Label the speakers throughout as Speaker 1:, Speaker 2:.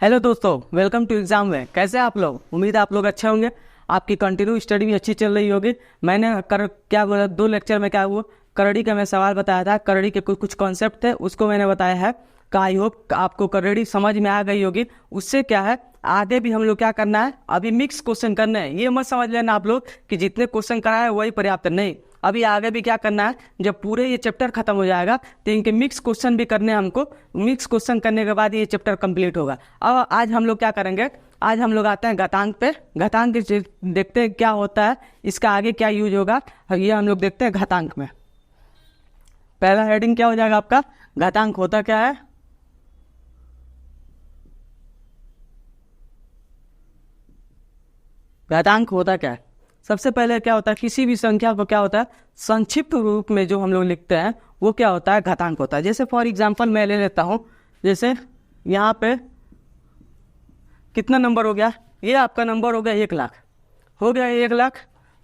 Speaker 1: Hello दोस्तों, welcome to exam में। कैसे आप लोग? उम्मीद है आप लोग अच्छे होंगे। आपकी कंटिन्यू स्टडी भी अच्छी चल रही होगी। मैंने क्या बोला, 2 लेक्चर में क्या हुआ, करड़ी का मैं सवाल बताया था। करड़ी के कुछ कॉन्सेप्ट थे, उसको मैंने बताया है। आई होप आपको करड़ी समझ में आ गई होगी। उससे क्या है, आगे भी हम लोग क्या करना है, अभी मिक्स क्वेश्चन करना है। ये मत समझ लेना आप लोग कि जितने क्वेश्चन कराए वही पर्याप्त नहीं। अभी आगे भी क्या करना है, जब पूरे ये चैप्टर खत्म हो जाएगा तो इनके मिक्स क्वेश्चन भी करने हैं हमको। मिक्स क्वेश्चन करने के बाद ये चैप्टर कंप्लीट होगा। अब आज हम लोग क्या करेंगे, आज हम लोग आते हैं घातांक पे। घातांक देखते हैं क्या होता है, इसका आगे क्या यूज होगा, ये हम लोग देखते हैं घातांक में। पहला हेडिंग क्या हो जाएगा आपका, घातांक होता क्या है। घातांक होता क्या है, सबसे पहले क्या होता है, किसी भी संख्या को क्या होता है, संक्षिप्त रूप में जो हम लोग लिखते हैं वो क्या होता है, घातांक होता है। जैसे फॉर एग्जांपल मैं ले लेता हूँ, जैसे यहाँ पे कितना नंबर हो गया, ये आपका नंबर हो गया 1 लाख, हो गया 1 लाख।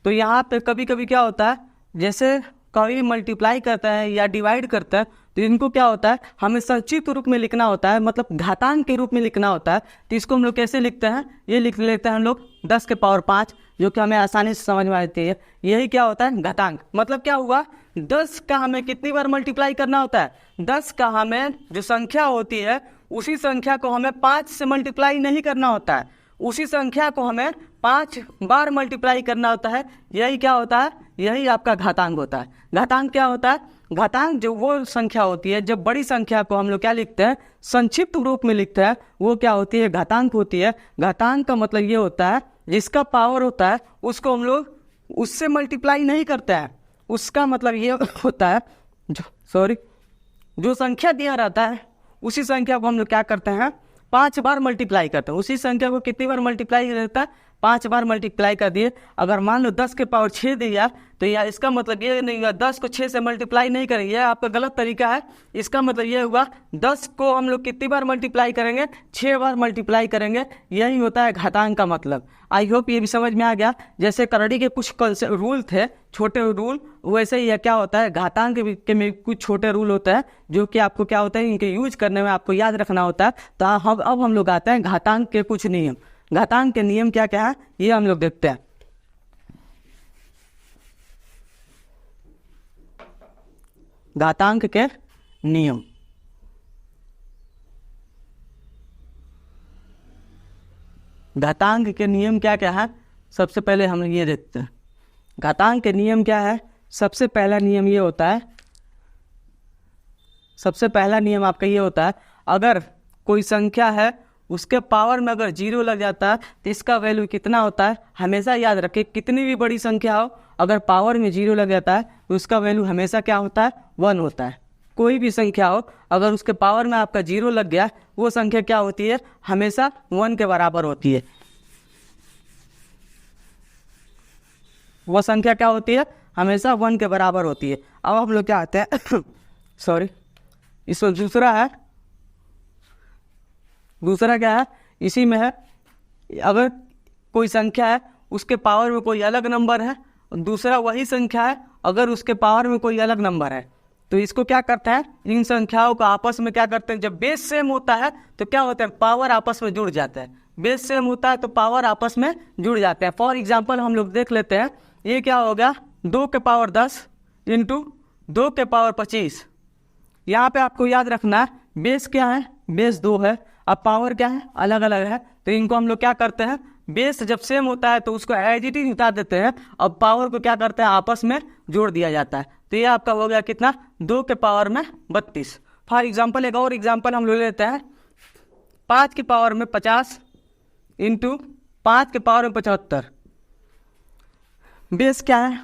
Speaker 1: तो यहाँ पे कभी कभी क्या होता है, जैसे कभी मल्टीप्लाई करता है या डिवाइड करता है, तो इनको क्या होता है, हमें संक्षिप्त रूप में लिखना होता है, मतलब घातांक के रूप में लिखना होता है। तो इसको हम लोग कैसे लिखते हैं, ये लिख लेते हैं हम लोग 10 के पावर 5, जो कि हमें आसानी से समझ में आती है। यही क्या होता है, घातांक। मतलब क्या हुआ, 10 का हमें कितनी बार मल्टीप्लाई करना होता है, 10 का हमें जो संख्या होती है उसी संख्या को हमें 5 से मल्टीप्लाई नहीं करना होता है, उसी संख्या को हमें 5 बार मल्टीप्लाई करना होता है। यही क्या होता है, यही आपका घातांक होता है। घातांक क्या होता है, घातांक जो वो संख्या होती है, जब बड़ी संख्या को हम लोग क्या लिखते हैं, संक्षिप्त रूप में लिखते हैं, वो क्या होती है, घातांक होती है। घातांक का मतलब ये होता है, जिसका पावर होता है उसको हम लोग उससे मल्टीप्लाई नहीं करते हैं। उसका मतलब ये होता है, जो संख्या दिया रहता है उसी संख्या को हम लोग क्या करते हैं, 5 बार मल्टीप्लाई करते हैं। उसी संख्या को कितनी बार मल्टीप्लाई करता है, 5 बार मल्टीप्लाई कर दिए। अगर मान लो 10 के पावर 6 दिया, तो यार इसका मतलब ये नहीं हुआ 10 को 6 से मल्टीप्लाई नहीं करेंगे, यह आपका गलत तरीका है। इसका मतलब ये हुआ 10 को हम लोग कितनी बार मल्टीप्लाई करेंगे, 6 बार मल्टीप्लाई करेंगे। यही होता है घातांक का मतलब। आई होप ये भी समझ में आ गया। जैसे करड़ी के कुछ रूल थे, छोटे रूल, वैसे ही क्या होता है, घातांक के में कुछ छोटे रूल होते हैं जो कि आपको क्या होता है, इनके यूज करने में आपको याद रखना होता है। तो अब हम लोग आते हैं घातांक के कुछ नियम। घातांक के नियम क्या क्या है, ये हम लोग देखते हैं। घातांक के नियम, घातांक के नियम क्या क्या है, सबसे पहले हम ये देखते हैं। घातांक के नियम क्या है, सबसे पहला नियम ये होता है, सबसे पहला नियम आपका ये होता है, अगर कोई संख्या है उसके पावर में अगर 0 लग जाता है तो इसका वैल्यू कितना होता है, हमेशा याद रखें। कितनी भी बड़ी संख्या हो, अगर पावर में 0 लग जाता है तो उसका वैल्यू हमेशा क्या होता है, 1 होता है। कोई भी संख्या हो, अगर उसके पावर में आपका 0 लग गया, वो संख्या क्या होती है, हमेशा 1 के बराबर होती है। वो संख्या क्या होती है, हमेशा 1 के बराबर होती है। अब हम लोग क्या आते हैं इसमें दूसरा क्या है, इसी में है, अगर कोई संख्या है उसके पावर में कोई अलग नंबर है, दूसरा वही संख्या है अगर उसके पावर में कोई अलग नंबर है, तो इसको क्या करता है, इन संख्याओं को आपस में क्या करते हैं, जब बेस सेम होता है तो क्या होता है, पावर आपस में जुड़ जाता है। बेस सेम होता है तो पावर आपस में जुड़ जाते हैं। फॉर एग्जाम्पल हम लोग देख लेते हैं, ये क्या हो गया, 2 के पावर 10 इंटू 2 के पावर 25। यहाँ पे आपको याद रखना है, बेस क्या है, बेस 2 है, अब पावर क्या है, अलग अलग है। तो इनको हम लोग क्या करते हैं, बेस जब सेम होता है तो उसको एज इट इज उतार देते हैं, अब पावर को क्या करते हैं, आपस में जोड़ दिया जाता है। तो ये आपका हो गया कितना, 2 के पावर में 32। फॉर एग्जाम्पल एक और एग्जाम्पल हम ले लेते हैं, 5 की पावर में 50 इंटू 5 के पावर में 75। बेस क्या है,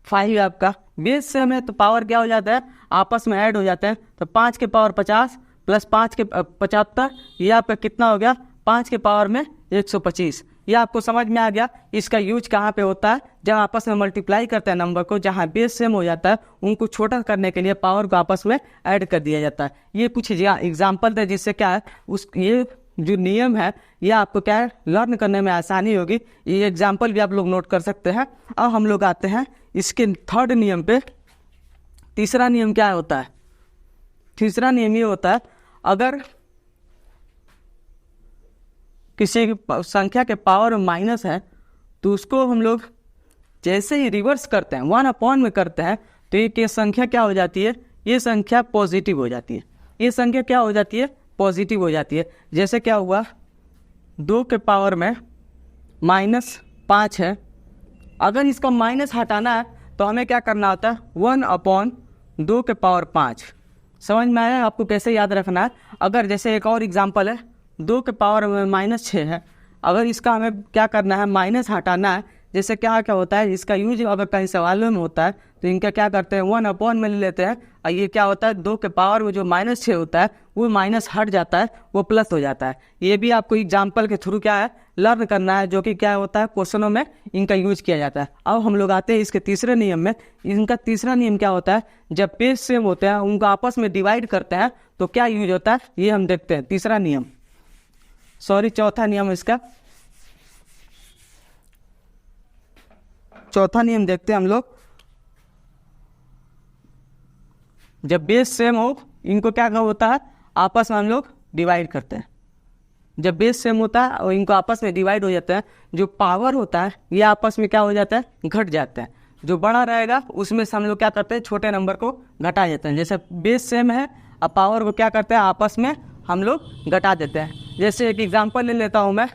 Speaker 1: 5 है आपका, बेस सेम है तो पावर क्या हो जाता है, आपस में ऐड हो जाते हैं। तो 5 के पावर 50 प्लस 5 के 75, ये आपका कितना हो गया, 5 के पावर में 125। ये आपको समझ में आ गया। इसका यूज कहाँ पे होता है, जब आपस में मल्टीप्लाई करते हैं नंबर को, जहाँ बेस सेम हो जाता है उनको छोटा करने के लिए पावर को आपस में ऐड कर दिया जाता है। ये कुछ एग्जाम्पल थे जिससे क्या है, ये जो नियम है ये आपको क्या है, लर्न करने में आसानी होगी। ये एग्जाम्पल भी आप लोग नोट कर सकते हैं। अब हम लोग आते हैं इसके थर्ड नियम पे। तीसरा नियम क्या होता है, तीसरा नियम ये होता है, अगर किसी संख्या के पावर में माइनस है तो उसको हम लोग जैसे ही रिवर्स करते हैं 1 में करते हैं तो ये संख्या क्या हो जाती है, ये संख्या पॉजिटिव हो जाती है। ये संख्या क्या हो जाती है, पॉजिटिव हो जाती है। जैसे क्या हुआ 2 के पावर में -5 है, अगर इसका माइनस हटाना है तो हमें क्या करना होता है 1/2 के पावर 5। समझ में आया आपको कैसे याद रखना है। अगर जैसे एक और एग्जांपल है 2 के पावर में -6 है, अगर इसका हमें क्या करना है माइनस हटाना है, जैसे क्या क्या होता है इसका यूज अगर कहीं सवालों में होता है तो इनका क्या करते हैं 1 में ले लेते हैं और ये क्या होता है 2 के पावर में जो -6 होता है वो माइनस हट जाता है, वो प्लस हो जाता है। ये भी आपको एग्जाम्पल के थ्रू क्या है लर्न करना है, जो कि क्या होता है क्वेश्चनों में इनका यूज किया जाता है। अब हम लोग आते हैं इसके तीसरे नियम में। इनका तीसरा नियम क्या होता है, जब पेज सेम होते हैं उनको आपस में डिवाइड करते हैं तो क्या यूज होता है, ये हम देखते हैं। तीसरा नियम, चौथा नियम इसका, चौथा नियम देखते हैं हम लोग। जब बेस सेम हो इनको क्या होता है आपस में हम लोग डिवाइड करते हैं। जब बेस सेम होता है और इनको आपस में डिवाइड हो जाता है, जो पावर होता है ये आपस में क्या हो जाता है, घट जाता है। जो बड़ा रहेगा उसमें से हम लोग क्या करते हैं छोटे नंबर को घटा देते हैं। जैसे बेस सेम है और पावर को क्या करते हैं आपस में हम लोग घटा देते हैं। जैसे एक एग्जांपल ले लेता हूँ मैं,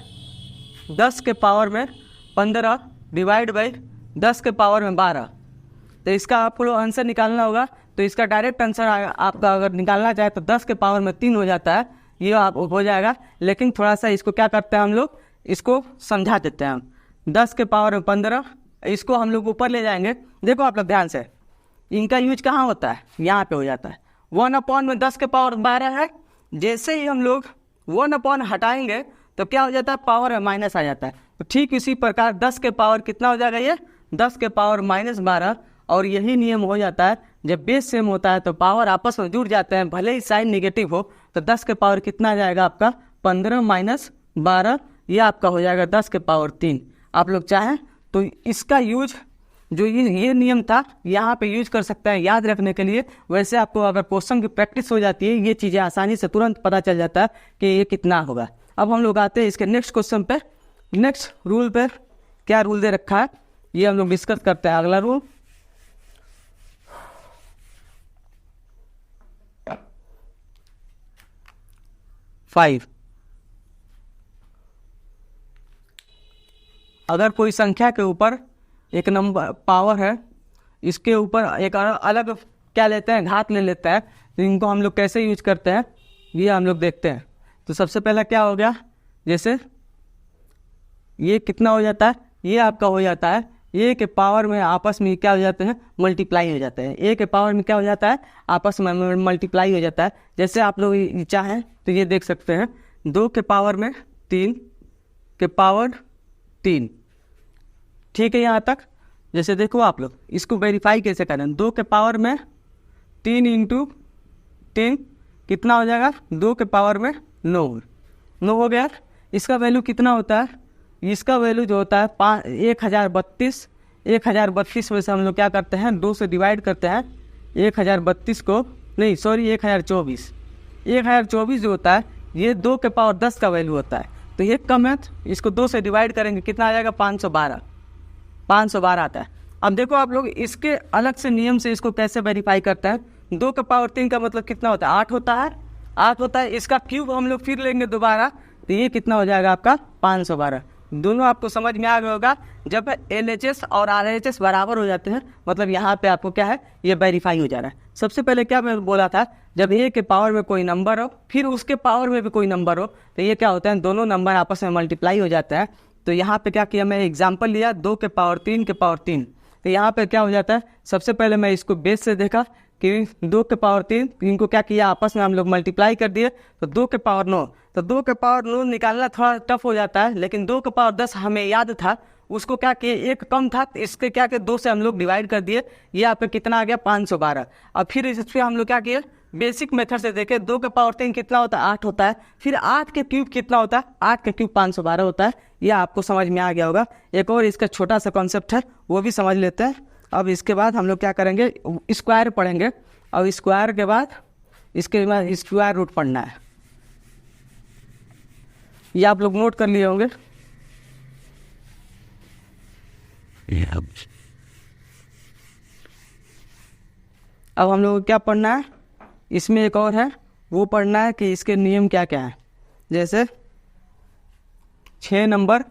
Speaker 1: 10 के पावर में 15 डिवाइड बाई 10 के पावर में 12। तो इसका आपको आंसर निकालना होगा। तो इसका डायरेक्ट आंसर आपका अगर निकालना चाहे तो 10 के पावर में 3 हो जाता है, ये आप हो जाएगा। लेकिन थोड़ा सा इसको क्या करते हैं हम लोग, इसको समझा देते हैं। 10 के पावर में 15, इसको हम लोग ऊपर ले जाएंगे। देखो आप लोग ध्यान से, इनका यूज कहाँ होता है, यहाँ पे हो जाता है। 1 में 10 के पावर 12 है, जैसे ही हम लोग 1 हटाएंगे तो क्या हो जाता है पावर में माइनस आ जाता है। तो ठीक इसी प्रकार 10 के पावर कितना हो जाएगा, ये 10 के पावर -12। और यही नियम हो जाता है जब बेस सेम होता है तो पावर आपस में जुड़ जाते हैं, भले ही साइन नेगेटिव हो। तो 10 के पावर कितना आ जाएगा आपका 15 - 12, ये आपका हो जाएगा 10 के पावर 3। आप लोग चाहें तो इसका यूज जो ये नियम था यहाँ पे यूज कर सकते हैं याद रखने के लिए। वैसे आपको अगर क्वेश्चन की प्रैक्टिस हो जाती है ये चीज़ें आसानी से तुरंत पता चल जाता है कि ये कितना होगा। अब हम लोग आते हैं इसके नेक्स्ट क्वेश्चन पे। नेक्स्ट रूल पे क्या रूल दे रखा है ये हम लोग डिस्कस करते हैं। अगला रूल, अगर कोई संख्या के ऊपर एक नंबर पावर है, इसके ऊपर एक अलग क्या लेते हैं घात ले लेते हैं, तो इनको हम लोग कैसे यूज करते हैं ये हम लोग देखते हैं। तो सबसे पहला क्या हो गया, जैसे ये कितना हो जाता है, ये आपका हो जाता है ए के पावर में आपस में क्या हो जाते हैं मल्टीप्लाई हो जाते हैं। ए के पावर में क्या हो जाता है आपस में मल्टीप्लाई हो जाता है। जैसे आप लोग चाहें तो ये देख सकते हैं 2 के पावर में 3 के पावर 3, ठीक है यहाँ तक। जैसे देखो आप लोग इसको वेरीफाई कैसे करें, 2 के पावर में 3 × 3 कितना हो जाएगा 2 के पावर में 9 हो गया। इसका वैल्यू कितना होता है, इसका वैल्यू जो होता है 1032। 1032 में से हम लोग क्या करते हैं 2 से डिवाइड करते हैं 1032 को, नहीं सॉरी 1024। 1024 जो होता है ये 2 के पावर 10 का वैल्यू होता है। तो ये कम है, इसको 2 से डिवाइड करेंगे कितना आ जाएगा 512 आता है। अब देखो आप लोग इसके अलग से नियम से इसको कैसे वेरीफाई करते हैं। 2 के पावर 3 का मतलब कितना होता है 8 होता है। इसका क्यूब हम लोग फिर लेंगे दोबारा, तो ये कितना हो जाएगा आपका 512। दोनों आपको समझ में आ गया होगा। जब LHS और RHS बराबर हो जाते हैं मतलब यहाँ पे आपको क्या है ये वेरीफाई हो जा रहा है। सबसे पहले क्या मैं बोला था, जब ए के पावर में कोई नंबर हो फिर उसके पावर में भी कोई नंबर हो तो ये क्या होता है दोनों नंबर आपस में मल्टीप्लाई हो जाता है। तो यहाँ पे क्या किया, मैं एग्जाम्पल लिया 2 के पावर 3 के पावर 3। तो यहाँ पे क्या हो जाता है, सबसे पहले मैं इसको बेस से देखा कि 2 के पावर 3, इनको क्या किया आपस में हम लोग मल्टीप्लाई कर दिए तो 2 के पावर 9। तो 2 के पावर 9 निकालना थोड़ा टफ हो जाता है, लेकिन 2 के पावर 10 हमें याद था, उसको क्या किए एक कम था तो इसके क्या किए 2 से हम लोग डिवाइड कर दिए, ये यहाँ पे कितना आ गया 512। अब फिर इस पर हम लोग क्या किए बेसिक मेथड से देखे 2 के पावर 3 कितना होता है 8 होता है, फिर 8 के क्यूब कितना होता है 8 के क्यूब 512 होता है। ये आपको समझ में आ गया होगा। एक और इसका छोटा सा कॉन्सेप्ट है वो भी समझ लेते हैं। अब इसके बाद हम लोग क्या करेंगे स्क्वायर पढ़ेंगे और स्क्वायर के बाद इसके बाद स्क्वायर रूट पढ़ना है। ये आप लोग नोट कर लिए होंगे। अब हम लोग को क्या पढ़ना है, इसमें एक और है, वो पढ़ना है कि इसके नियम क्या क्या है। जैसे 6 नंबर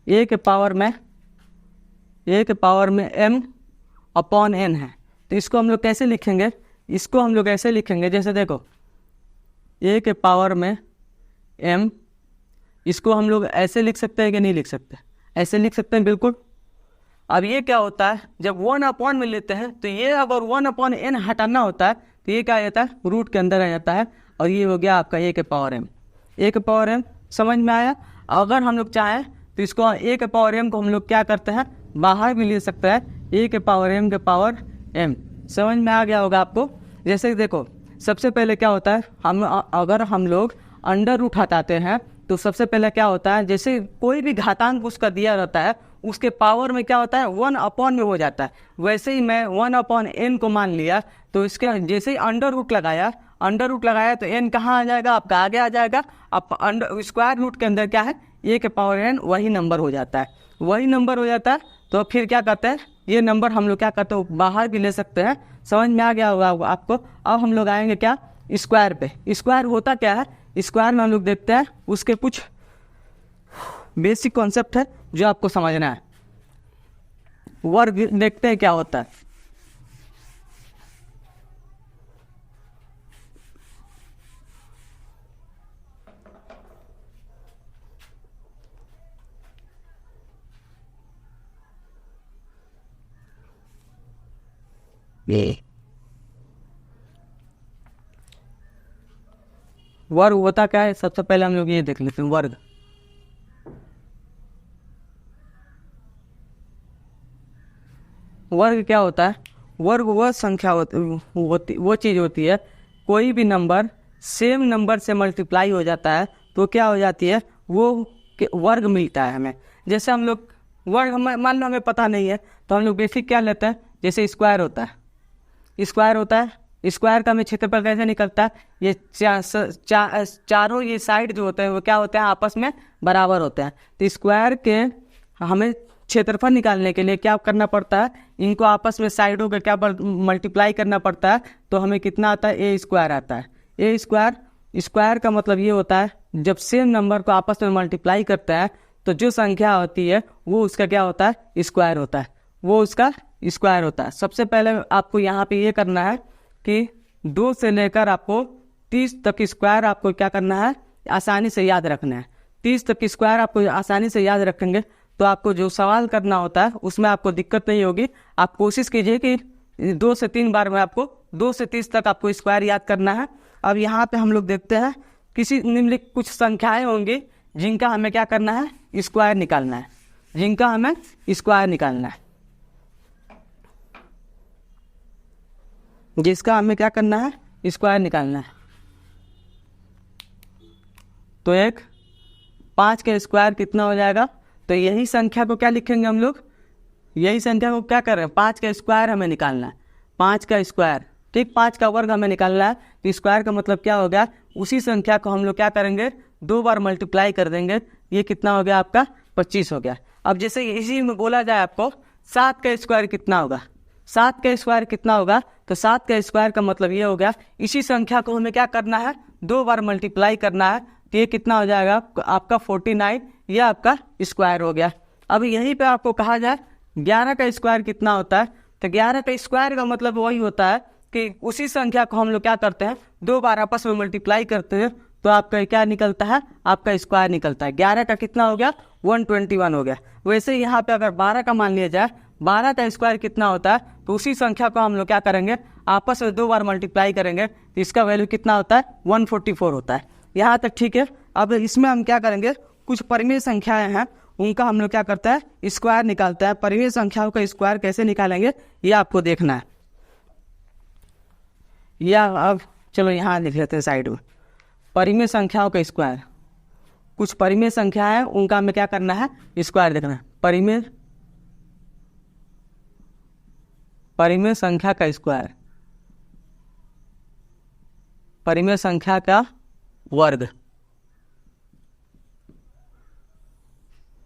Speaker 1: ए के पावर में m अपॉन n है, तो इसको हम लोग कैसे लिखेंगे, इसको हम लोग ऐसे लिखेंगे। जैसे देखो a के पावर में m, इसको हम लोग ऐसे लिख सकते हैं कि नहीं लिख सकते, ऐसे लिख सकते हैं बिल्कुल। अब ये क्या होता है, जब 1 अपॉन में लेते हैं तो ये अगर 1 अपॉन n हटाना होता है तो ये क्या आ जाता है, रूट के अंदर आ जाता है, और ये हो गया आपका a के पावर m। a के पावर m समझ में आया। अगर हम लोग चाहें तो इसको a के पावर m को हम लोग क्या करते हैं, बाहर भी ले सकते हैं, a के पावर m के पावर m। समझ में आ गया होगा आपको। जैसे देखो सबसे पहले क्या होता है, अगर हम लोग अंडर रूट हटाते हैं तो सबसे पहले क्या होता है, जैसे कोई भी घातांक उसका दिया रहता है उसके पावर में क्या होता है 1 अपॉन में हो जाता है। वैसे ही मैं 1 अपॉन n को मान लिया, तो इसके जैसे ही अंडर रूट लगाया तो n कहाँ आ जाएगा, आपका आगे आ जाएगा। अब अंडर स्क्वायर रूट के अंदर क्या है, a के पावर n वही नंबर हो जाता है, तो फिर क्या करते हैं, ये नंबर हम लोग क्या करते हैं बाहर भी ले सकते हैं। समझ में आ गया होगा आपको। अब हम लोग आएंगे क्या, स्क्वायर पे। स्क्वायर होता क्या है, स्क्वायर में हम लोग देखते हैं उसके कुछ बेसिक कॉन्सेप्ट है जो आपको समझना है। वर्ग देखते हैं क्या होता है। वर्ग होता क्या है, सबसे पहले हम लोग ये देख लेते हैं। वर्ग क्या होता है, वर्ग वह संख्या वो चीज़ होती है, कोई भी नंबर सेम नंबर से मल्टीप्लाई हो जाता है तो क्या हो जाती है, वो वर्ग मिलता है हमें। जैसे हम लोग वर्ग मान लो हमें पता नहीं है तो हम लोग बेसिक क्या लेते हैं, जैसे स्क्वायर होता है, स्क्वायर का हमें क्षेत्रफल कैसे निकलता है, ये चारों ये साइड जो होते हैं वो क्या होते हैं, आपस में बराबर होते हैं। तो स्क्वायर के हमें क्षेत्रफल निकालने के लिए क्या करना पड़ता है, इनको आपस में साइडों के क्या मल्टीप्लाई करना पड़ता है, तो हमें कितना आता है, ए स्क्वायर आता है। ए स्क्वायर का मतलब ये होता है जब सेम नंबर को आपस में मल्टीप्लाई करता है तो जो संख्या होती है वो उसका क्या होता है, स्क्वायर होता है, वो उसका स्क्वायर होता है। सबसे पहले आपको यहाँ पे ये करना है कि 2 से लेकर आपको 30 तक स्क्वायर आपको क्या करना है, आसानी से याद रखना है। 30 तक स्क्वायर आपको आसानी से याद रखेंगे तो आपको जो सवाल करना होता है उसमें आपको दिक्कत नहीं होगी। आप कोशिश कीजिए कि 2 से 3 बार में आपको 2 से 30 तक आपको स्क्वायर याद करना है। अब यहाँ पे हम लोग देखते हैं किसी निम्नलिखित कुछ संख्याएं होंगी जिनका हमें क्या करना है, स्क्वायर निकालना है, जिसका हमें क्या करना है, स्क्वायर निकालना है। तो 5 का स्क्वायर कितना हो जाएगा, तो यही संख्या को क्या लिखेंगे हम लोग, यही संख्या को क्या कर रहे हैं, 5 का स्क्वायर हमें निकालना है, 5 का स्क्वायर, ठीक, 5 का वर्ग हमें निकालना है। तो स्क्वायर का मतलब क्या हो गया, उसी संख्या को हम लोग क्या करेंगे, 2 बार मल्टीप्लाई कर देंगे। ये कितना हो गया आपका, 25 हो गया। अब जैसे इसी में बोला जाए आपको 7 का स्क्वायर कितना होगा, 7 का स्क्वायर कितना होगा, तो 7 का स्क्वायर का मतलब ये हो गया इसी संख्या को हमें क्या करना है, 2 बार मल्टीप्लाई करना है। तो ये कितना हो जाएगा आपका 49, ये आपका स्क्वायर हो गया। अब यहीं पे आपको कहा जाए 11 का स्क्वायर कितना होता है, तो 11 का स्क्वायर का मतलब वही होता है कि उसी संख्या को हम लोग क्या करते हैं, 2 बार आपस में मल्टीप्लाई करते हैं तो आपका क्या निकलता है, आपका स्क्वायर निकलता है। 11 का कितना हो गया, 121 हो गया। वैसे यहाँ पे अगर 12 का मान लिया जाए, 12 का स्क्वायर कितना होता है, तो उसी संख्या को हम लोग क्या करेंगे, आपस में 2 बार मल्टीप्लाई करेंगे तो इसका वैल्यू कितना होता है, 144 होता है। यहाँ तक ठीक है। अब इसमें हम क्या करेंगे, कुछ परिमेय संख्याएं हैं उनका हम लोग क्या करता है, स्क्वायर निकालता है। परिमेय संख्याओं का स्क्वायर कैसे निकालेंगे ये आपको देखना है। या अब चलो यहाँ लिख लेते हैं साइड में, परिमेय संख्याओं का स्क्वायर। कुछ परिमेय संख्या है उनका हमें क्या करना है, स्क्वायर देखना है। परिमेय संख्या का स्क्वायर, परिमेय संख्या का वर्ग,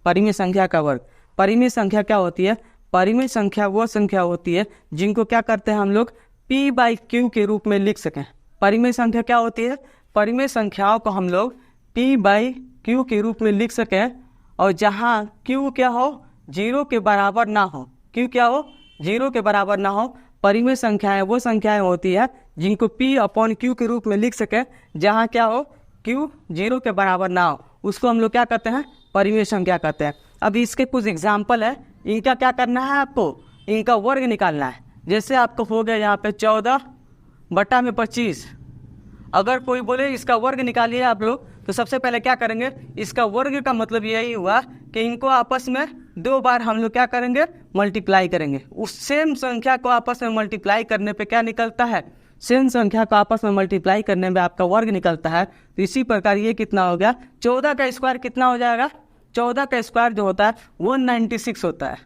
Speaker 1: परिमेय संख्या का वर्ग। परिमेय संख्या क्या होती है? परिमेय संख्या वो संख्या होती है जिनको क्या करते हैं हम लोग p/q के रूप में लिख सकें। परिमेय संख्या क्या होती है? परिमेय संख्याओं को हम लोग p/q के रूप में लिख सकें और जहाँ q क्या हो, 0 के बराबर ना हो। q क्या हो? 0 के बराबर ना हो। परिमेय संख्याएं वो संख्याएं होती है जिनको p/q के रूप में लिख सकें, जहाँ क्या हो, q 0 के बराबर ना हो, उसको हम लोग क्या करते हैं? परिमेय संख्या कहते हैं। अब इसके कुछ एग्जाम्पल है, इनका क्या करना है आपको? इनका वर्ग निकालना है। जैसे आपको हो गया यहाँ पे 14/25। अगर कोई बोले इसका वर्ग निकालिए आप लोग, तो सबसे पहले क्या करेंगे? इसका वर्ग का मतलब यही हुआ कि इनको आपस में 2 बार हम लोग क्या करेंगे? मल्टीप्लाई करेंगे। उस सेम संख्या को आपस में मल्टीप्लाई करने पे क्या निकलता है? सेम संख्या को आपस में मल्टीप्लाई करने में आपका वर्ग निकलता है। तो इसी प्रकार ये कितना हो गया? 14 का स्क्वायर कितना हो जाएगा? 14 का स्क्वायर जो होता है 196 होता है,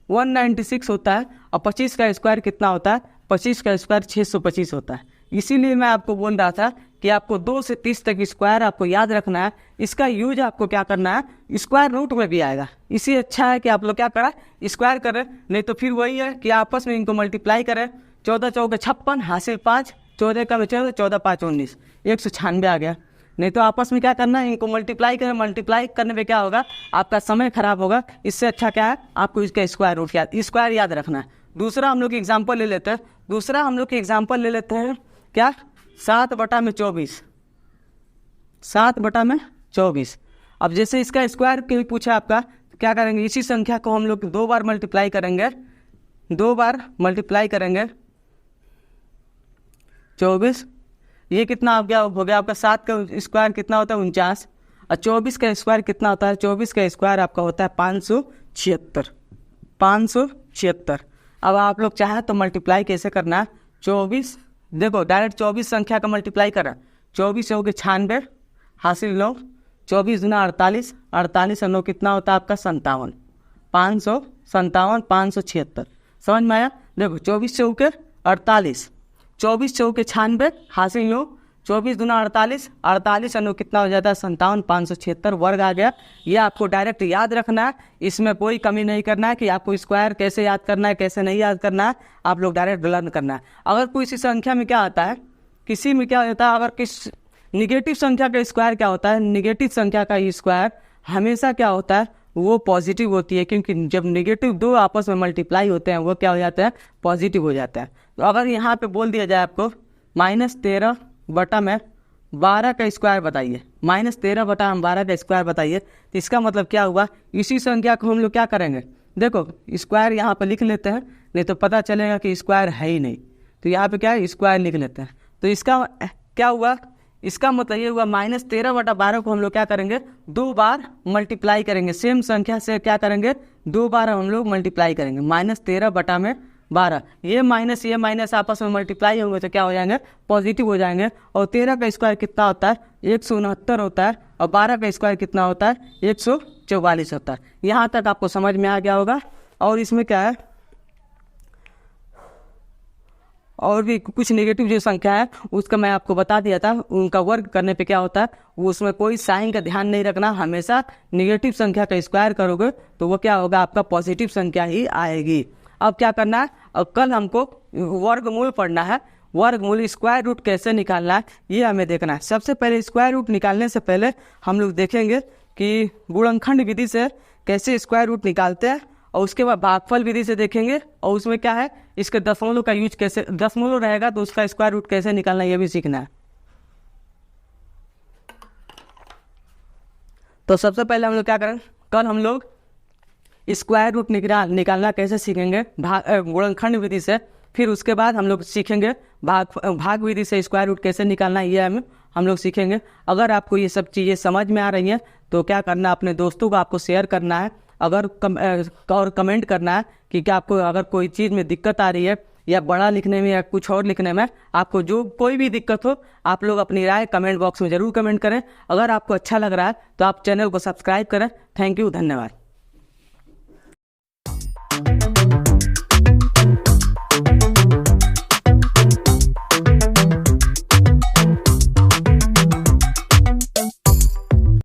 Speaker 1: 196 होता है। और 25 का स्क्वायर कितना होता है? 25 का स्क्वायर 625 होता है। इसीलिए मैं आपको बोल रहा था कि आपको 2 से 30 तक स्क्वायर आपको याद रखना है। इसका यूज आपको क्या करना है? स्क्वायर रूट में भी आएगा। इसी अच्छा है कि आप लोग क्या करें? स्क्वायर करें, नहीं तो फिर वही है कि आपस में इनको मल्टीप्लाई करें। 14 चौके 56 हासिल 5, 14 का 14, 14 5 19, 196 आ गया। नहीं तो आपस में क्या करना है? इनको मल्टीप्लाई करें। मल्टीप्लाई करने में क्या होगा? आपका समय खराब होगा। इससे अच्छा क्या है? आपको इसका स्क्वायर रूट स्क्वायर याद रखना है। दूसरा हम लोग एग्जाम्पल ले लेते हैं। दूसरा हम लोग एग्जाम्पल ले लेते हैं क्या? 7/24। 7/24। अब जैसे इसका स्क्वायर क्यों पूछा आपका, तो क्या करेंगे? इसी संख्या को हम लोग 2 बार मल्टीप्लाई करेंगे। 2 बार मल्टीप्लाई करेंगे 24। ये कितना हो गया आपका? 7 का स्क्वायर कितना होता है? 49। और 24 का स्क्वायर कितना होता है? 24 का स्क्वायर आपका होता है 576। 576। अब आप लोग चाहे तो मल्टीप्लाई कैसे करना है? 24, देखो डायरेक्ट 24 संख्या का मल्टीप्लाई करें। 24 हो गए 96 हासिल 9, 24 गुना 48, 48 और 9 कितना होता है आपका? 57। 557, 576। समझ में आया? देखो 24 चौके 48, 24 चौके 96 हासिल 9, 24 गुना 48, 48 और 9 कितना हो जाता है? 57, 576 वर्ग आ गया। ये आपको डायरेक्ट याद रखना है, इसमें कोई कमी नहीं करना है कि आपको स्क्वायर कैसे याद करना है, कैसे नहीं याद करना है। आप लोग डायरेक्ट लर्न करना है। अगर कोई सी संख्या में क्या आता है, किसी में क्या होता है, अगर किस निगेटिव संख्या का स्क्वायर क्या होता है? निगेटिव संख्या का स्क्वायर हमेशा क्या होता है? वो पॉजिटिव होती है, क्योंकि जब निगेटिव 2 आपस में मल्टीप्लाई होते हैं वो क्या हो जाता है? पॉजिटिव हो जाता है। तो अगर यहाँ पे बोल दिया जाए आपको -13/12 का स्क्वायर बताइए, -13/12 का स्क्वायर बताइए, तो इसका मतलब क्या हुआ? इसी संख्या को हम लोग क्या करेंगे? देखो स्क्वायर यहाँ पर लिख लेते हैं, नहीं तो पता चलेगा कि स्क्वायर है ही नहीं। तो यहाँ पे क्या है? स्क्वायर लिख लेते हैं। तो इसका क्या हुआ? इसका मतलब ये हुआ -13/12 को हम लोग क्या करेंगे? 2 बार मल्टीप्लाई करेंगे। सेम संख्या से क्या करेंगे? 2 बार हम लोग मल्टीप्लाई करेंगे। -13/12, ये माइनस आपस में मल्टीप्लाई होंगे तो क्या हो जाएंगे? पॉजिटिव हो जाएंगे। और 13 का स्क्वायर कितना होता है? 169 होता है। और 12 का स्क्वायर कितना होता है? 144 होता है। यहाँ तक आपको समझ में आ गया होगा। और इसमें क्या है, और भी कुछ नेगेटिव जो संख्या है उसका मैं आपको बता दिया था। उनका वर्ग करने पे क्या होता है? वो उसमें कोई साइन का ध्यान नहीं रखना। हमेशा नेगेटिव संख्या का स्क्वायर करोगे तो वो क्या होगा? आपका पॉजिटिव संख्या ही आएगी। अब क्या करना है? अब कल हमको वर्गमूल पढ़ना है। वर्गमूल स्क्वायर रूट कैसे निकालना है ये हमें देखना है। सबसे पहले स्क्वायर रूट निकालने से पहले हम लोग देखेंगे कि गुणनखंड विधि से कैसे स्क्वायर रूट निकालते हैं, और उसके बाद भागफल विधि से देखेंगे। और उसमें क्या है? इसके दशमलव का यूज कैसे, दशमलव रहेगा तो उसका स्क्वायर रूट कैसे निकालना ये भी सीखना है। तो सबसे पहले हम लोग क्या करें? कल हम लोग स्क्वायर रूट निकालना कैसे सीखेंगे गुणनखंड विधि से। फिर उसके बाद हम लोग सीखेंगे भाग विधि से स्क्वायर रूट कैसे निकालना, ये हम लोग सीखेंगे। अगर आपको ये सब चीज़ें समझ में आ रही हैं तो क्या करना, अपने दोस्तों को आपको शेयर करना है। अगर और कमेंट करना है कि क्या आपको अगर कोई चीज़ में दिक्कत आ रही है या बड़ा लिखने में या कुछ और लिखने में, आपको जो कोई भी दिक्कत हो आप लोग अपनी राय कमेंट बॉक्स में ज़रूर कमेंट करें। अगर आपको अच्छा लग रहा है तो आप चैनल को सब्सक्राइब करें। थैंक यू, धन्यवाद।